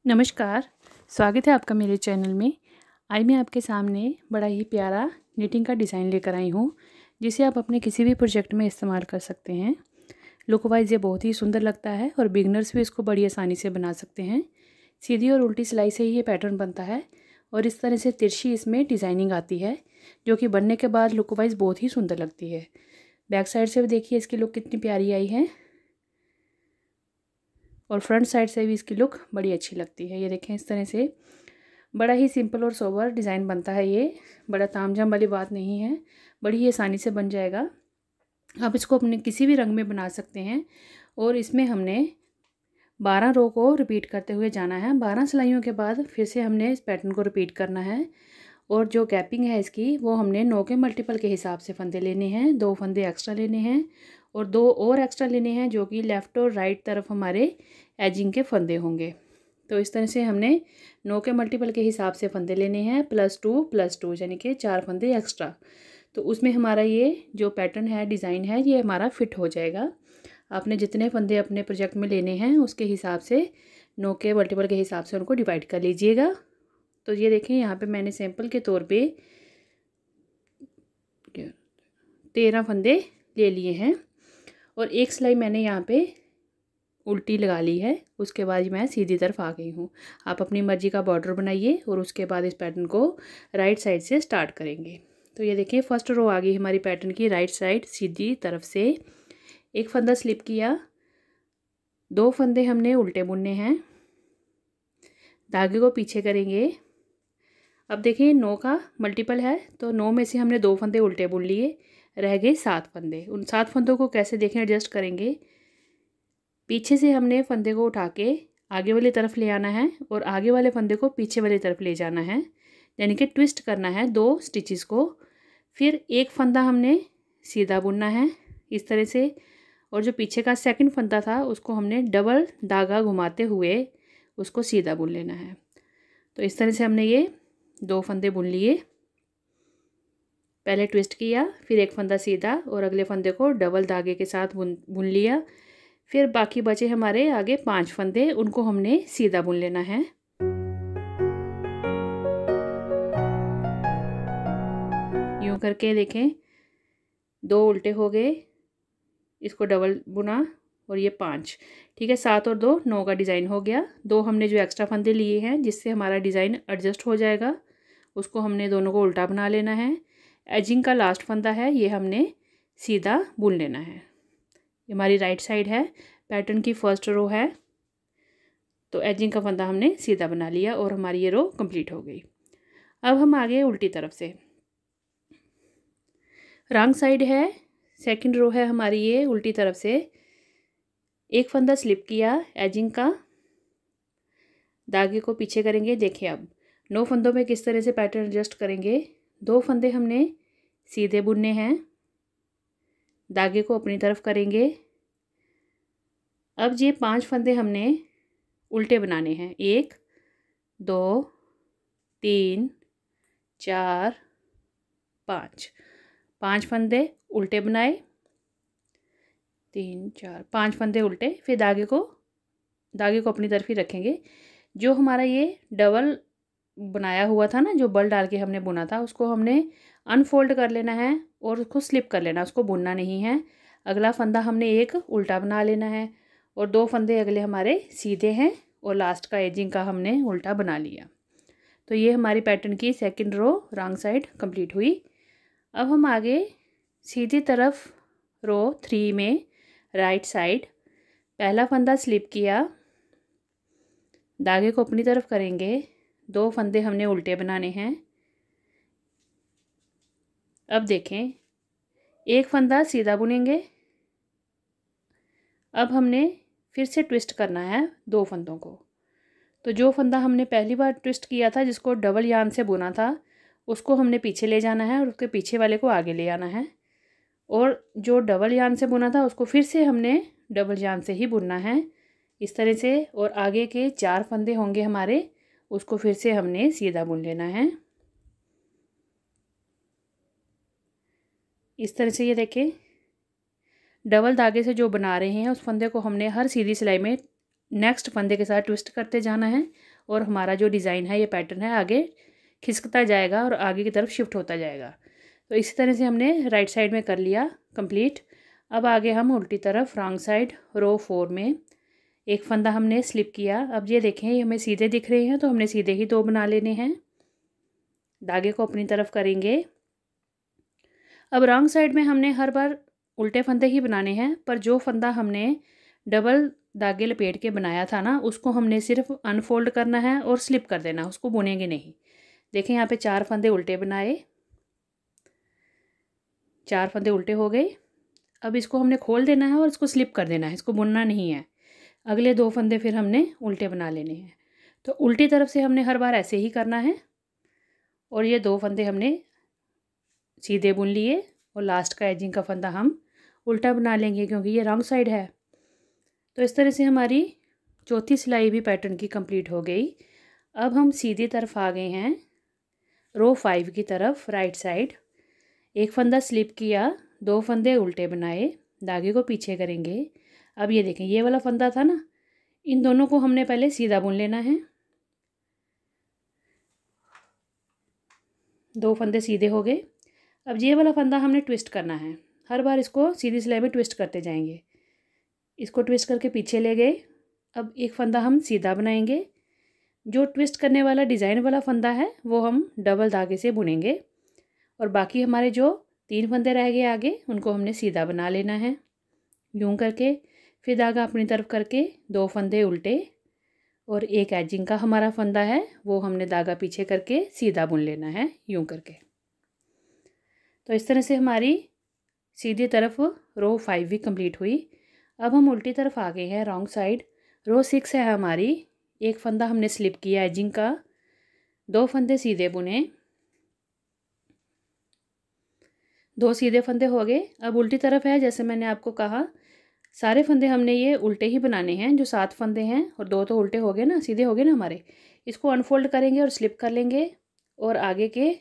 नमस्कार। स्वागत है आपका मेरे चैनल में। आज मैं आपके सामने बड़ा ही प्यारा निटिंग का डिज़ाइन लेकर आई हूँ, जिसे आप अपने किसी भी प्रोजेक्ट में इस्तेमाल कर सकते हैं। लुक वाइज ये बहुत ही सुंदर लगता है और बिगनर्स भी इसको बड़ी आसानी से बना सकते हैं। सीधी और उल्टी सिलाई से ही ये पैटर्न बनता है और इस तरह से तिरछी इसमें डिज़ाइनिंग आती है, जो कि बनने के बाद लुक वाइज बहुत ही सुंदर लगती है। बैक साइड से भी देखिए इसकी लुक कितनी प्यारी आई है और फ्रंट साइड से भी इसकी लुक बड़ी अच्छी लगती है। ये देखें, इस तरह से बड़ा ही सिंपल और सोबर डिज़ाइन बनता है। ये बड़ा तामझाम वाली बात नहीं है, बड़ी ही आसानी से बन जाएगा। आप इसको अपने किसी भी रंग में बना सकते हैं और इसमें हमने 12 रो को रिपीट करते हुए जाना है। 12 सिलाइयों के बाद फिर से हमने इस पैटर्न को रिपीट करना है और जो गैपिंग है इसकी वो हमने 9 के मल्टीपल के हिसाब से फंदे लेने हैं। 2 फंदे एक्स्ट्रा लेने हैं और 2 और एक्स्ट्रा लेने हैं, जो कि लेफ़्ट और राइट तरफ हमारे एजिंग के फंदे होंगे। तो इस तरह से हमने 9 के मल्टीपल के हिसाब से फंदे लेने हैं, +2 यानी कि 4 फंदे एक्स्ट्रा। तो उसमें हमारा ये जो पैटर्न है, डिज़ाइन है, ये हमारा फिट हो जाएगा। आपने जितने फंदे अपने प्रोजेक्ट में लेने हैं उसके हिसाब से 9 के मल्टीपल के हिसाब से उनको डिवाइड कर लीजिएगा। तो ये देखें, यहाँ पे मैंने सैंपल के तौर पे 13 फंदे ले लिए हैं और एक सिलाई मैंने यहाँ पे उल्टी लगा ली है। उसके बाद मैं सीधी तरफ आ गई हूँ। आप अपनी मर्ज़ी का बॉर्डर बनाइए और उसके बाद इस पैटर्न को राइट साइड से स्टार्ट करेंगे। तो ये देखिए, फर्स्ट रो आ गई हमारी पैटर्न की राइट साइड सीधी तरफ से। एक फंदा स्लिप किया, 2 फंदे हमने उल्टे बुनने हैं, धागे को पीछे करेंगे। अब देखिए 9 का मल्टीपल है तो 9 में से हमने 2 फंदे उल्टे बुन लिए, रह गए 7 फंदे। उन 7 फंदों को कैसे देखें, एडजस्ट करेंगे। पीछे से हमने फंदे को उठा के आगे वाली तरफ ले आना है और आगे वाले फंदे को पीछे वाली तरफ ले जाना है, यानी कि ट्विस्ट करना है 2 स्टिचेस को। फिर एक फंदा हमने सीधा बुनना है इस तरह से, और जो पीछे का सेकंड फंदा था उसको हमने डबल धागा घुमाते हुए उसको सीधा बुन लेना है। तो इस तरह से हमने ये 2 फंदे बुन लिए। पहले ट्विस्ट किया, फिर एक फंदा सीधा और अगले फंदे को डबल धागे के साथ बुन लिया। फिर बाकी बचे हमारे आगे 5 फंदे, उनको हमने सीधा बुन लेना है। यूं करके देखें, 2 उल्टे हो गए, इसको डबल बुना और ये 5, ठीक है। 7 और 2 9 का डिज़ाइन हो गया। 2 हमने जो एक्स्ट्रा फंदे लिए हैं जिससे हमारा डिज़ाइन एडजस्ट हो जाएगा, उसको हमने दोनों को उल्टा बना लेना है। एजिंग का लास्ट फंदा है, ये हमने सीधा बुन लेना है। ये हमारी राइट साइड है, पैटर्न की फर्स्ट रो है। तो एजिंग का फंदा हमने सीधा बना लिया और हमारी ये रो कंप्लीट हो गई। अब हम आगे उल्टी तरफ से, रॉन्ग साइड है, सेकंड रो है हमारी ये उल्टी तरफ से। एक फंदा स्लिप किया एजिंग का, धागे को पीछे करेंगे। देखिए अब 9 फंदों में किस तरह से पैटर्न एडजस्ट करेंगे। 2 फंदे हमने सीधे बुनने हैं, धागे को अपनी तरफ करेंगे। अब ये 5 फंदे हमने उल्टे बनाने हैं, 1 2 3 4 5 फंदे उल्टे बनाए, 3 4 5 फंदे उल्टे। फिर धागे को अपनी तरफ ही रखेंगे। जो हमारा ये डबल बनाया हुआ था ना, जो बल डाल के हमने बुना था, उसको हमने अनफोल्ड कर लेना है और उसको स्लिप कर लेना, उसको बुनना नहीं है। अगला फंदा हमने एक उल्टा बना लेना है और 2 फंदे अगले हमारे सीधे हैं और लास्ट का एजिंग का हमने उल्टा बना लिया। तो ये हमारी पैटर्न की second row wrong side complete हुई। अब हम आगे सीधी तरफ रो 3 में राइट साइड, पहला फंदा स्लिप किया, धागे को अपनी तरफ करेंगे। 2 फंदे हमने उल्टे बनाने हैं। अब देखें, एक फंदा सीधा बुनेंगे। अब हमने फिर से ट्विस्ट करना है 2 फंदों को। तो जो फंदा हमने पहली बार ट्विस्ट किया था, जिसको डबल यार्न से बुना था, उसको हमने पीछे ले जाना है और उसके पीछे वाले को आगे ले आना है। और जो डबल यार्न से बुना था उसको फिर से हमने डबल यार्न से ही बुनना है इस तरह से। और आगे के 4 फंदे होंगे हमारे, उसको फिर से हमने सीधा बुन लेना है इस तरह से। ये देखें, डबल धागे से जो बना रहे हैं उस फंदे को हमने हर सीधी सिलाई में नेक्स्ट फंदे के साथ ट्विस्ट करते जाना है और हमारा जो डिज़ाइन है, ये पैटर्न है, आगे खिसकता जाएगा और आगे की तरफ शिफ्ट होता जाएगा। तो इसी तरह से हमने राइट साइड में कर लिया कंप्लीट। अब आगे हम उल्टी तरफ रॉन्ग साइड रो 4 में एक फंदा हमने स्लिप किया। अब ये देखें, ये हमें सीधे दिख रहे हैं तो हमने सीधे ही 2 बना लेने हैं। धागे को अपनी तरफ करेंगे। अब रॉन्ग साइड में हमने हर बार उल्टे फंदे ही बनाने हैं, पर जो फंदा हमने डबल धागे लपेट के बनाया था ना, उसको हमने सिर्फ अनफोल्ड करना है और स्लिप कर देना, उसको बुनेंगे नहीं। देखें यहाँ पे 4 फंदे उल्टे बनाए, 4 फंदे उल्टे हो गए। अब इसको हमने खोल देना है और इसको स्लिप कर देना है, इसको बुनना नहीं है। अगले 2 फंदे फिर हमने उल्टे बना लेने हैं। तो उल्टी तरफ से हमने हर बार ऐसे ही करना है और ये 2 फंदे हमने सीधे बुन लिए और लास्ट का एजिंग का फंदा हम उल्टा बना लेंगे क्योंकि ये रॉन्ग साइड है। तो इस तरह से हमारी चौथी सिलाई भी पैटर्न की कंप्लीट हो गई। अब हम सीधी तरफ आ गए हैं रो 5 की तरफ राइट साइड। एक फंदा स्लिप किया, 2 फंदे उल्टे बनाए, धागे को पीछे करेंगे। अब ये देखें, ये वाला फंदा था ना, इन दोनों को हमने पहले सीधा बुन लेना है। 2 फंदे सीधे हो गए। अब ये वाला फंदा हमने ट्विस्ट करना है, हर बार इसको सीधी सिलाई में ट्विस्ट करते जाएंगे। इसको ट्विस्ट करके पीछे ले गए। अब एक फंदा हम सीधा बनाएंगे। जो ट्विस्ट करने वाला डिज़ाइन वाला फंदा है वो हम डबल धागे से बुनेंगे और बाकी हमारे जो 3 फंदे रह गए आगे, उनको हमने सीधा बना लेना है यूँ करके। फिर धागा अपनी तरफ करके 2 फंदे उल्टे और एक एजिंग का हमारा फंदा है, वो हमने धागा पीछे करके सीधा बुन लेना है यूँ करके। तो इस तरह से हमारी सीधी तरफ रो 5 भी कंप्लीट हुई। अब हम उल्टी तरफ आ गए हैं रॉन्ग साइड। रो 6 है हमारी। एक फंदा हमने स्लिप किया एजिंग का, 2 फंदे सीधे बुने, 2 सीधे फंदे हो गए। अब उल्टी तरफ है, जैसे मैंने आपको कहा सारे फंदे हमने ये उल्टे ही बनाने हैं। जो 7 फंदे हैं और 2 तो उल्टे हो गए ना, सीधे हो गए ना हमारे। इसको अनफोल्ड करेंगे और स्लिप कर लेंगे और आगे के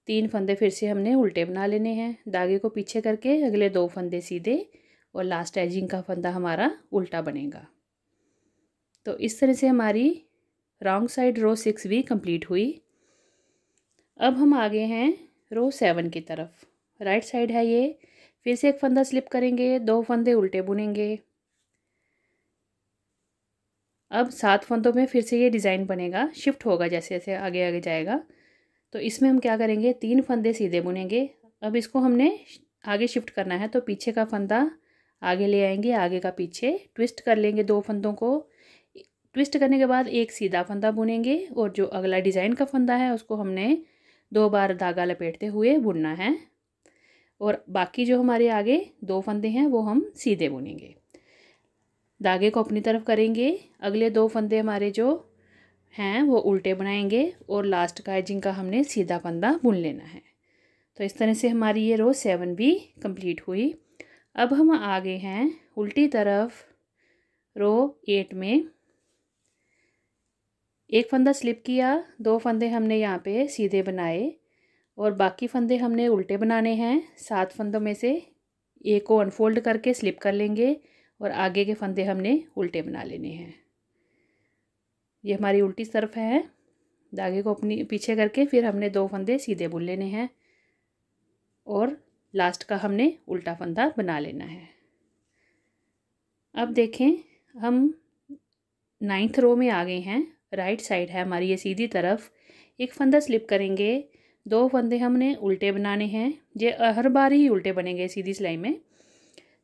3 फंदे फिर से हमने उल्टे बना लेने हैं। धागे को पीछे करके अगले 2 फंदे सीधे और लास्ट एजिंग का फंदा हमारा उल्टा बनेगा। तो इस तरह से हमारी रॉन्ग साइड रो 6 भी कंप्लीट हुई। अब हम आ गए हैं रो 7 की तरफ। राइट साइड है ये। फिर से एक फंदा स्लिप करेंगे, 2 फंदे उल्टे बुनेंगे। अब 7 फंदों में फिर से ये डिज़ाइन बनेगा, शिफ्ट होगा जैसे जैसे आगे आगे जाएगा। तो इसमें हम क्या करेंगे, 3 फंदे सीधे बुनेंगे। अब इसको हमने आगे शिफ्ट करना है, तो पीछे का फंदा आगे ले आएंगे, आगे का पीछे ट्विस्ट कर लेंगे 2 फंदों को। ट्विस्ट करने के बाद एक सीधा फंदा बुनेंगे और जो अगला डिज़ाइन का फंदा है उसको हमने 2 बार धागा लपेटते हुए बुनना है और बाकी जो हमारे आगे 2 फंदे हैं वो हम सीधे बुनेंगे। धागे को अपनी तरफ करेंगे, अगले 2 फंदे हमारे जो हैं वो उल्टे बनाएंगे और लास्ट का एजिंग का हमने सीधा फंदा बुन लेना है। तो इस तरह से हमारी ये रो 7 भी कंप्लीट हुई। अब हम आ गए हैं उल्टी तरफ रो 8 में। एक फंदा स्लिप किया, 2 फंदे हमने यहाँ पे सीधे बनाए और बाकी फंदे हमने उल्टे बनाने हैं। 7 फंदों में से एक को अनफोल्ड करके स्लिप कर लेंगे और आगे के फंदे हमने उल्टे बना लेने हैं। ये हमारी उल्टी तरफ है। धागे को अपनी पीछे करके फिर हमने 2 फंदे सीधे बुन लेने हैं और लास्ट का हमने उल्टा फंदा बना लेना है। अब देखें, हम 9th रो में आ गए हैं। राइट साइड है हमारी ये सीधी तरफ। एक फंदा स्लिप करेंगे, 2 फंदे हमने उल्टे बनाने हैं। ये हर बार ही उल्टे बनेंगे सीधी सिलाई में।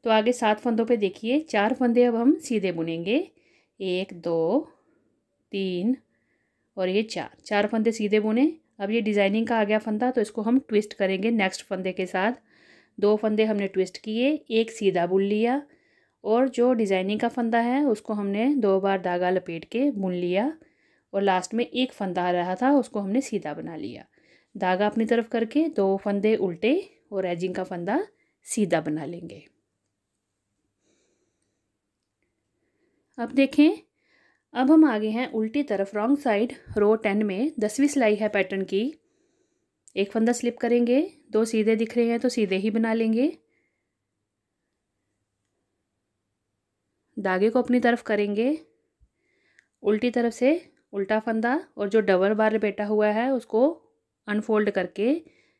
तो आगे 7 फंदों पे देखिए 4 फंदे अब हम सीधे बुनेंगे। 1 2 3 और ये 4 फंदे सीधे बुने। अब ये डिज़ाइनिंग का आ गया फंदा, तो इसको हम ट्विस्ट करेंगे नेक्स्ट फंदे के साथ। 2 फंदे हमने ट्विस्ट किए, एक सीधा बुन लिया और जो डिज़ाइनिंग का फंदा है उसको हमने 2 बार धागा लपेट के बुन लिया और लास्ट में एक फंदा रहा था उसको हमने सीधा बना लिया। धागा अपनी तरफ करके 2 फंदे उल्टे और एजिंग का फंदा सीधा बना लेंगे। अब देखें, अब हम आगे हैं उल्टी तरफ रॉन्ग साइड रो 10 में। 10वीं सिलाई है पैटर्न की। एक फंदा स्लिप करेंगे, 2 सीधे दिख रहे हैं तो सीधे ही बना लेंगे। धागे को अपनी तरफ करेंगे, उल्टी तरफ से उल्टा फंदा और जो डबल बार लपेटा हुआ है उसको अनफोल्ड करके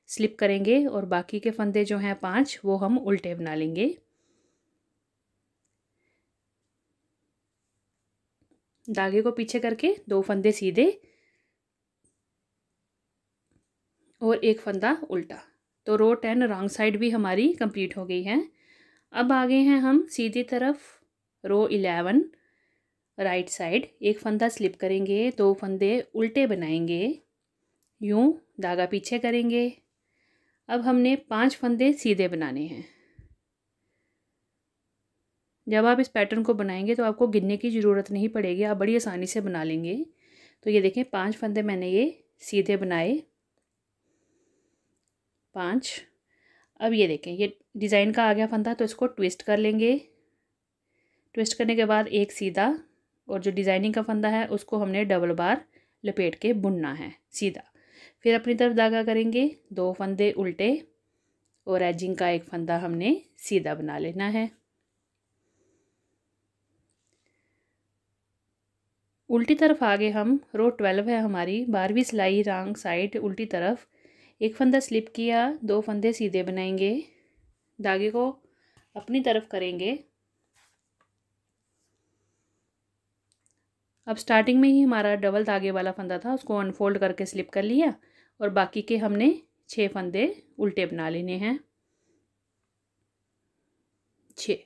स्लिप करेंगे और बाकी के फंदे जो हैं 5 वो हम उल्टे बना लेंगे। धागे को पीछे करके 2 फंदे सीधे और 1 फंदा उल्टा। तो रो 10 रॉन्ग साइड भी हमारी कंप्लीट हो गई है। अब आगे हैं हम सीधी तरफ रो 11 राइट साइड। 1 फंदा स्लिप करेंगे, 2 फंदे उल्टे बनाएंगे, यूं धागा पीछे करेंगे। अब हमने 5 फंदे सीधे बनाने हैं। जब आप इस पैटर्न को बनाएंगे तो आपको गिनने की ज़रूरत नहीं पड़ेगी, आप बड़ी आसानी से बना लेंगे। तो ये देखें 5 फंदे मैंने ये सीधे बनाए, 5। अब ये देखें ये डिज़ाइन का आ गया फंदा, तो इसको ट्विस्ट कर लेंगे। ट्विस्ट करने के बाद एक सीधा और जो डिज़ाइनिंग का फंदा है उसको हमने डबल बार लपेट के बुनना है सीधा। फिर अपनी तरफ धागा करेंगे, 2 फंदे उल्टे और एजिंग का 1 फंदा हमने सीधा बना लेना है। उल्टी तरफ आगे हम रो 12 है हमारी, 12वीं सिलाई रॉन्ग साइड उल्टी तरफ। 1 फंदा स्लिप किया, 2 फंदे सीधे बनाएंगे, धागे को अपनी तरफ करेंगे। अब स्टार्टिंग में ही हमारा डबल धागे वाला फंदा था, उसको अनफोल्ड करके स्लिप कर लिया और बाकी के हमने 6 फंदे उल्टे बना लेने हैं, 6।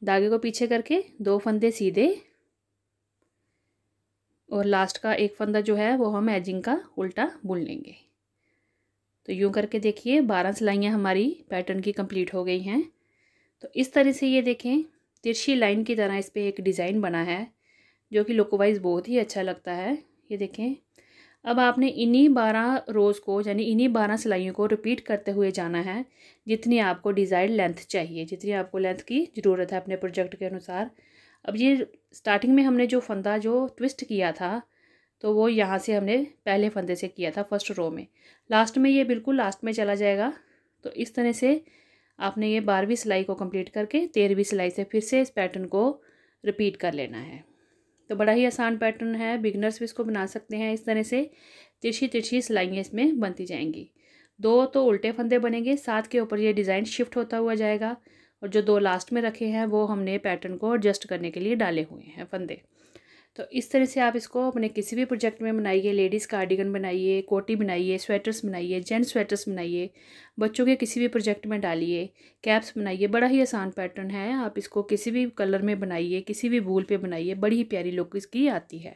धागे को पीछे करके 2 फंदे सीधे और लास्ट का 1 फंदा जो है वो हम एजिंग का उल्टा बुन लेंगे। तो यूं करके देखिए 12 सिलाइयाँ हमारी पैटर्न की कंप्लीट हो गई हैं। तो इस तरह से ये देखें तिरछी लाइन की तरह इस पर एक डिज़ाइन बना है जो कि लुक वाइज बहुत ही अच्छा लगता है। ये देखें अब आपने इन्हीं 12 रोज़ को यानी इन्हीं 12 सिलाइयों को रिपीट करते हुए जाना है जितनी आपको डिज़ाइन लेंथ चाहिए, जितनी आपको लेंथ की ज़रूरत है अपने प्रोजेक्ट के अनुसार। अब ये स्टार्टिंग में हमने जो फंदा जो ट्विस्ट किया था तो वो यहाँ से हमने पहले फंदे से किया था फर्स्ट रो में, लास्ट में ये बिल्कुल लास्ट में चला जाएगा। तो इस तरह से आपने ये 12वीं सिलाई को कंप्लीट करके 13वीं सिलाई से फिर से इस पैटर्न को रिपीट कर लेना है। तो बड़ा ही आसान पैटर्न है, बिगनर्स भी इसको बना सकते हैं। इस तरह से तिरछी तिरछी सिलाइयाँ इसमें बनती जाएंगी। 2 तो उल्टे फंदे बनेंगे, 7 के ऊपर ये डिज़ाइन शिफ्ट होता हुआ जाएगा और जो 2 लास्ट में रखे हैं वो हमने पैटर्न को एडजस्ट करने के लिए डाले हुए हैं फंदे। तो इस तरह से आप इसको अपने किसी भी प्रोजेक्ट में बनाइए, लेडीज़ कार्डिगन बनाइए, कोटी बनाइए, स्वेटर्स बनाइए, जेंट्स स्वेटर्स बनाइए, बच्चों के किसी भी प्रोजेक्ट में डालिए, कैप्स बनाइए। बड़ा ही आसान पैटर्न है, आप इसको किसी भी कलर में बनाइए, किसी भी वूल पे बनाइए, बड़ी ही प्यारी लुक इसकी आती है।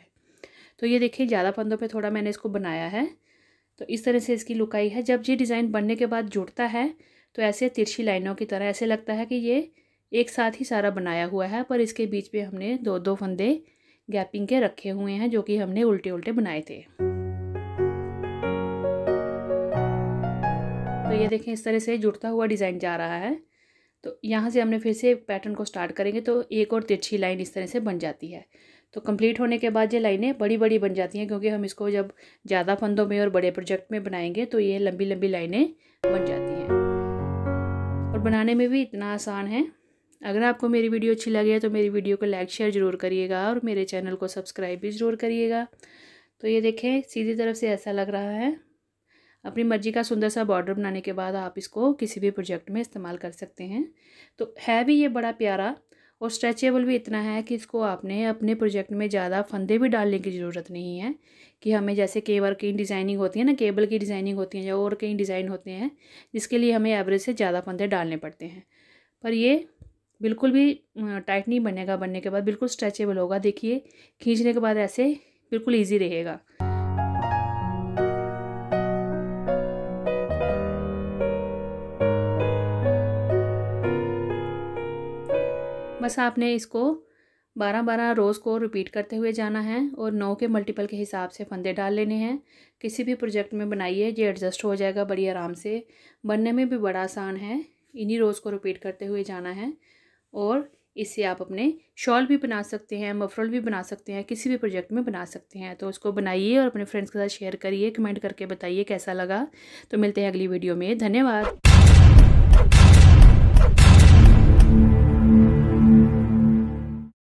तो ये देखिए ज़्यादा फंदों पे थोड़ा मैंने इसको बनाया है। तो इस तरह से इसकी लुक आई है। जब ये डिज़ाइन बनने के बाद जुड़ता है तो ऐसे तिरछी लाइनों की तरह ऐसे लगता है कि ये एक साथ ही सारा बनाया हुआ है, पर इसके बीच में हमने 2-2 फंदे गैपिंग के रखे हुए हैं जो कि हमने उल्टे उल्टे बनाए थे। तो ये देखें इस तरह से जुड़ता हुआ डिज़ाइन जा रहा है। तो यहाँ से हमने फिर से पैटर्न को स्टार्ट करेंगे तो एक और तिरछी लाइन इस तरह से बन जाती है। तो कंप्लीट होने के बाद ये लाइनें बड़ी बड़ी बन जाती हैं क्योंकि हम इसको जब ज़्यादा फंदों में और बड़े प्रोजेक्ट में बनाएंगे तो ये लंबी लंबी लाइनें बन जाती हैं और बनाने में भी इतना आसान है। अगर आपको मेरी वीडियो अच्छी लगे तो मेरी वीडियो को लाइक शेयर ज़रूर करिएगा और मेरे चैनल को सब्सक्राइब भी ज़रूर करिएगा। तो ये देखें सीधी तरफ से ऐसा लग रहा है। अपनी मर्ज़ी का सुंदर सा बॉर्डर बनाने के बाद आप इसको किसी भी प्रोजेक्ट में इस्तेमाल कर सकते हैं। तो है भी ये बड़ा प्यारा और स्ट्रेचेबल भी इतना है कि इसको आपने अपने प्रोजेक्ट में ज़्यादा फंदे भी डालने की ज़रूरत नहीं है कि हमें जैसे कई बार कई डिज़ाइनिंग होती है ना, केबल की डिज़ाइनिंग होती है या और कई डिज़ाइन होते हैं जिसके लिए हमें एवरेज से ज़्यादा फंदे डालने पड़ते हैं। पर ये बिल्कुल भी टाइट नहीं बनेगा, बनने के बाद बिल्कुल स्ट्रेचेबल होगा। देखिए खींचने के बाद ऐसे बिल्कुल ईजी रहेगा। बस आपने इसको 12-12 रोज़ को रिपीट करते हुए जाना है और 9 के मल्टीपल के हिसाब से फंदे डाल लेने हैं। किसी भी प्रोजेक्ट में बनाइए, ये एडजस्ट हो जाएगा बड़ी आराम से, बनने में भी बड़ा आसान है। इन्हीं रोज़ को रिपीट करते हुए जाना है और इससे आप अपने शॉल भी बना सकते हैं, मफरल भी बना सकते हैं, किसी भी प्रोजेक्ट में बना सकते हैं। तो उसको बनाइए और अपने फ्रेंड्स के साथ शेयर करिए, कमेंट करके बताइए कैसा लगा। तो मिलते हैं अगली वीडियो में। धन्यवाद।